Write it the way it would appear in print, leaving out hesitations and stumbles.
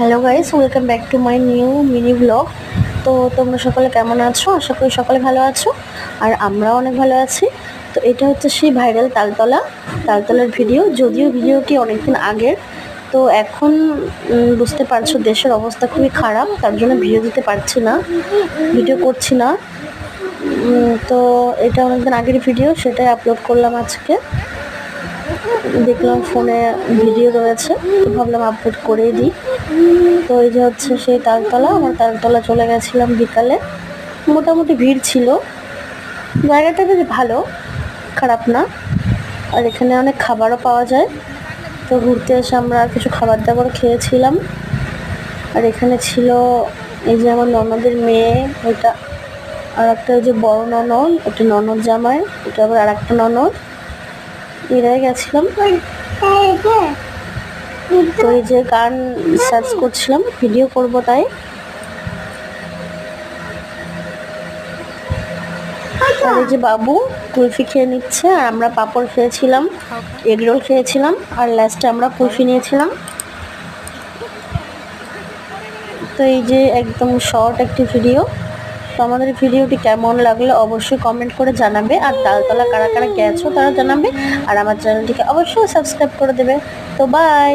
Hello guys, welcome back to my new mini blog. তো তোমরা সকলে কেমন আছো? আশা করি সকলে ভালো আছো, আর আমরাও অনেক ভালো আছি। তো এটা হচ্ছে সেই ভাইরাল তালতলার ভিডিও। যদিও ভিডিওটি অনেকদিন আগের, তো এখন বুঝতে পারছো দেশের অবস্থা খুবই খারাপ, তার জন্য ভিডিও করছি না। তো এটা অনেকদিন আগের ভিডিও, সেটাই আপলোড করলাম আজকে। দেখলাম ফোনে ভিডিও রয়েছে, তো ভাবলাম আপলোড করেই দিই। তো এই যে হচ্ছে সেই আমার তালতলা চলে গেছিলাম বিকালে। মোটামুটি ভিড় ছিল, জায়গাটা বেশ ভালো, খারাপ না। আর এখানে অনেক খাবারও পাওয়া যায়। তো ঘুরতে এসে আমরা কিছু খাবার দাবার খেয়েছিলাম। আর এখানে ছিল এই যে আমার ননদের মেয়ে, ওইটা, আর একটা ওই যে বড় ননদ, ওটা ননদ জামাই, ওটা আবার আর একটা ননদ, এরাই গেছিলাম। তো এই যে গান সার্চ করছিলাম, ভিডিও করব তাই। আর এই যে বাবু কুলফি খেয়ে নিচ্ছে, আর আমরা পাঁপড় খেয়েছিলাম, এগরোল খেয়েছিলাম, আর লাস্টে আমরা কুলফি নিয়েছিলাম। তো এই যে একদম শর্ট একটি ভিডিও। তো আমাদের ভিডিওটি কেমন লাগলো অবশ্যই কমেন্ট করে জানাবে, আর তালতলা কারা কারা গেছো তারা জানাবে, আর আমার চ্যানেলটিকে অবশ্যই সাবস্ক্রাইব করে দেবে। তো বাই।